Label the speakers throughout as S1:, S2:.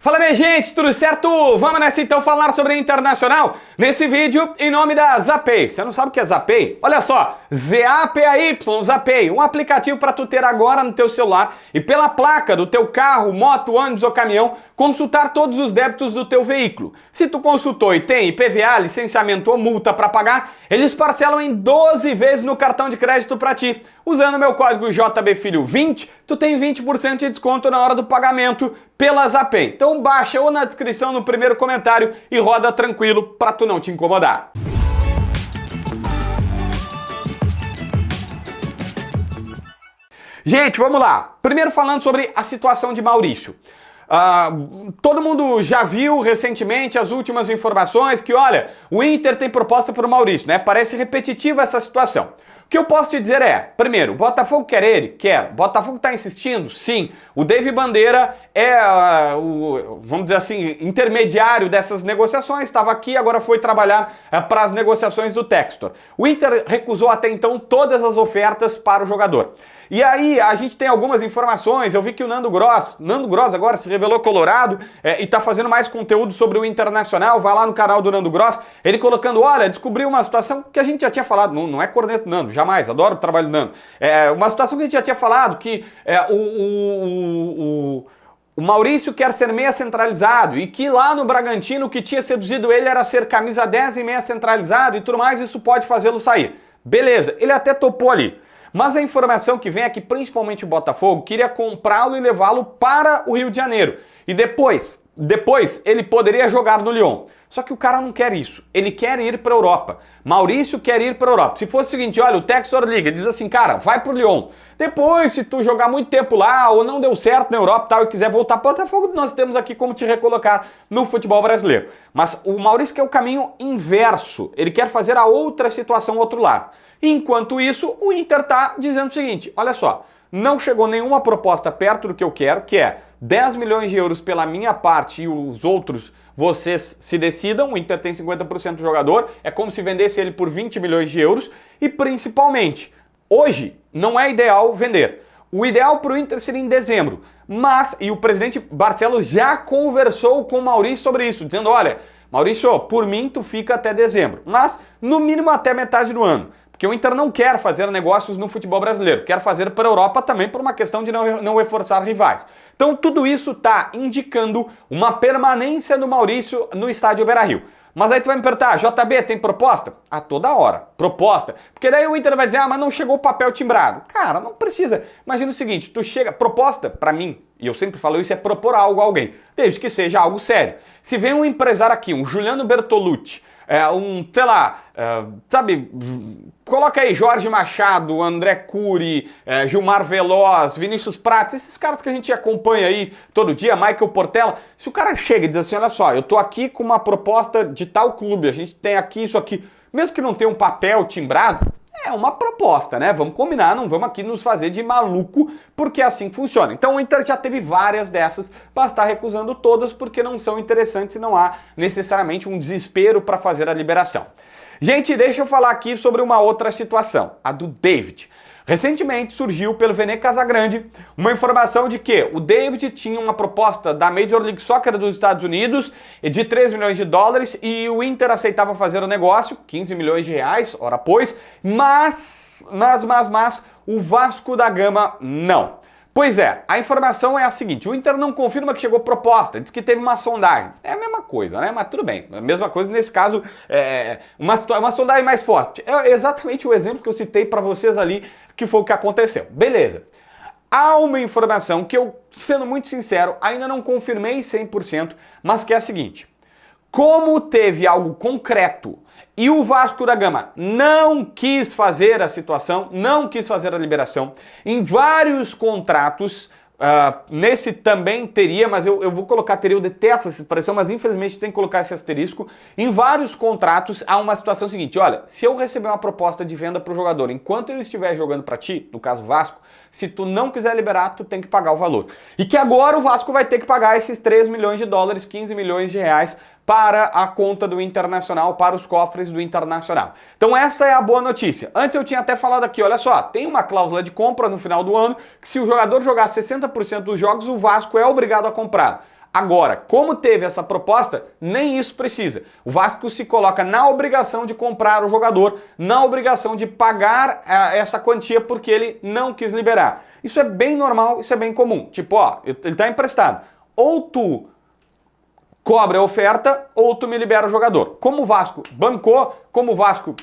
S1: Fala, minha gente, tudo certo? Vamos nessa então falar sobre Internacional? Nesse vídeo, em nome da Zapay. Você não sabe o que é Zapay? Olha só, Z-A-P-A-Y, Zapay, um aplicativo para tu ter agora no teu celular e pela placa do teu carro, moto, ônibus ou caminhão, consultar todos os débitos do teu veículo. Se tu consultou e tem IPVA, licenciamento ou multa para pagar, eles parcelam em 12 vezes no cartão de crédito para ti. Usando o meu código JBFilho20, tu tem 20% de desconto na hora do pagamento pela Zapay. Então baixa ou na descrição no primeiro comentário e roda tranquilo para tu não te incomodar. Gente, vamos lá. Primeiro falando sobre a situação de Maurício. Todo mundo já viu recentemente as últimas informações que, olha, o Inter tem proposta para o Maurício, né? Parece repetitiva essa situação. O que eu posso te dizer é, primeiro, o Botafogo quer ele? Quer. O Botafogo está insistindo? Sim. O David Bandeira é vamos dizer assim, intermediário dessas negociações, estava aqui, agora foi trabalhar para as negociações do Textor. O Inter recusou até então todas as ofertas para o jogador. E aí a gente tem algumas informações, eu vi que o Nando Gross agora se revelou colorado e está fazendo mais conteúdo sobre o Internacional, vai lá no canal do Nando Gross, ele colocando, olha, descobriu uma situação que a gente já tinha falado, não é corneto Nando, jamais, adoro o trabalho do Nando, uma situação que a gente já tinha falado, que o Maurício quer ser meia centralizado e que lá no Bragantino o que tinha seduzido ele era ser camisa 10 e meia centralizado e tudo mais, isso pode fazê-lo sair. Beleza, ele até topou ali. Mas a informação que vem é que principalmente o Botafogo queria comprá-lo e levá-lo para o Rio de Janeiro. E depois ele poderia jogar no Lyon. Só que o cara não quer isso. Ele quer ir para a Europa. Maurício quer ir para a Europa. Se fosse o seguinte, olha, o Textor liga, diz assim, cara, vai pro Lyon. Depois, se tu jogar muito tempo lá ou não deu certo na Europa e tal e quiser voltar para o Botafogo, nós temos aqui como te recolocar no futebol brasileiro. Mas o Maurício quer o caminho inverso. Ele quer fazer a outra situação ao outro lado. Enquanto isso, o Inter tá dizendo o seguinte, olha só, não chegou nenhuma proposta perto do que eu quero, que é 10 milhões de euros pela minha parte e os outros vocês se decidam, o Inter tem 50% do jogador, é como se vendesse ele por 20 milhões de euros e principalmente, hoje não é ideal vender. O ideal para o Inter seria em dezembro, mas, e o presidente Barcelos já conversou com o Maurício sobre isso, dizendo, olha, Maurício, por mim tu fica até dezembro, mas no mínimo até metade do ano. Porque o Inter não quer fazer negócios no futebol brasileiro, quer fazer para a Europa também por uma questão de não reforçar rivais. Então tudo isso está indicando uma permanência do Maurício no estádio Beira-Rio. Mas aí tu vai me perguntar, JB, tem proposta? A toda hora, proposta. Porque daí o Inter vai dizer, mas não chegou o papel timbrado. Cara, não precisa. Imagina o seguinte, tu chega, proposta, para mim, e eu sempre falo isso, é propor algo a alguém, desde que seja algo sério. Se vem um empresário aqui, um Juliano Bertolucci, sei lá, sabe, coloca aí Jorge Machado, André Cury, Gilmar Veloz, Vinícius Prates, esses caras que a gente acompanha aí todo dia, Michael Portela, se o cara chega e diz assim, olha só, eu tô aqui com uma proposta de tal clube, a gente tem aqui isso aqui, mesmo que não tenha um papel timbrado, é uma proposta, né? Vamos combinar, não vamos aqui nos fazer de maluco, porque é assim que funciona. Então o Inter já teve várias dessas, mas está recusando todas porque não são interessantes e não há necessariamente um desespero para fazer a liberação. Gente, deixa eu falar aqui sobre uma outra situação, a do David. Recentemente surgiu pelo Vene Casagrande uma informação de que o David tinha uma proposta da Major League Soccer dos Estados Unidos de 3 milhões de dólares e o Inter aceitava fazer o negócio, 15 milhões de reais, ora pois, mas o Vasco da Gama não. Pois é, a informação é a seguinte, o Inter não confirma que chegou proposta, diz que teve uma sondagem. É a mesma coisa, né? Mas tudo bem, a mesma coisa nesse caso, uma sondagem mais forte. É exatamente o exemplo que eu citei para vocês ali, que foi o que aconteceu. Beleza. Há uma informação que eu, sendo muito sincero, ainda não confirmei 100%, mas que é a seguinte. Como teve algo concreto e o Vasco da Gama não quis fazer a situação, não quis fazer a liberação, em vários contratos, nesse também teria, mas eu vou colocar teria, eu detesto essa expressão, mas infelizmente tem que colocar esse asterisco, em vários contratos há uma situação seguinte, olha, se eu receber uma proposta de venda para o jogador, enquanto ele estiver jogando para ti, no caso Vasco, se tu não quiser liberar, tu tem que pagar o valor. E que agora o Vasco vai ter que pagar esses 3 milhões de dólares, 15 milhões de reais, para a conta do Internacional, para os cofres do Internacional. Então essa é a boa notícia. Antes eu tinha até falado aqui, olha só, tem uma cláusula de compra no final do ano, que se o jogador jogar 60% dos jogos, o Vasco é obrigado a comprar. Agora, como teve essa proposta, nem isso precisa. O Vasco se coloca na obrigação de comprar o jogador, na obrigação de pagar essa quantia porque ele não quis liberar. Isso é bem normal, isso é bem comum. Tipo, ó, ele tá emprestado. Ou tu cobra a oferta ou tu me libera o jogador. Como o Vasco bancou, como o Vasco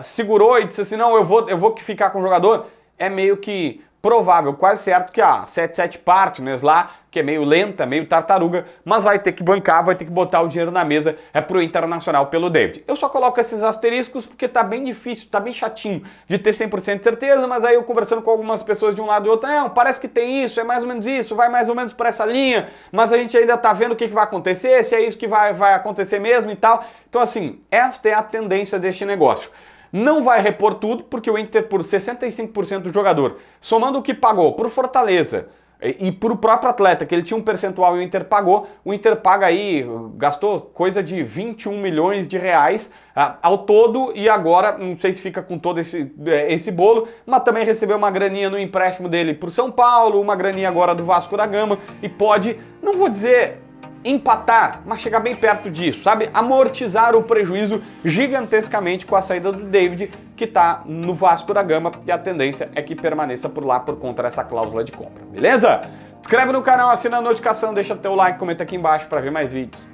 S1: segurou e disse assim, não, eu vou ficar com o jogador, é meio que provável, quase certo que a 77 Partners lá, que é meio lenta, meio tartaruga, mas vai ter que bancar, vai ter que botar o dinheiro na mesa pro Internacional pelo David. Eu só coloco esses asteriscos porque tá bem difícil, tá bem chatinho de ter 100% de certeza, mas aí eu conversando com algumas pessoas de um lado e outro, não, parece que tem isso, é mais ou menos isso, vai mais ou menos por essa linha, mas a gente ainda tá vendo o que vai acontecer, se é isso que vai acontecer mesmo e tal. Então assim, esta é a tendência deste negócio. Não vai repor tudo, porque o Inter, por 65% do jogador, somando o que pagou por Fortaleza e por o próprio atleta, que ele tinha um percentual e o Inter pagou, o Inter paga aí, gastou coisa de 21 milhões de reais ao todo, e agora, não sei se fica com todo esse bolo, mas também recebeu uma graninha no empréstimo dele por São Paulo, uma graninha agora do Vasco da Gama, e pode, não vou dizer empatar, mas chegar bem perto disso, sabe? Amortizar o prejuízo gigantescamente com a saída do David, que tá no Vasco da Gama, e a tendência é que permaneça por lá por conta dessa cláusula de compra, beleza? Se inscreve no canal, assina a notificação, deixa teu like, comenta aqui embaixo para ver mais vídeos.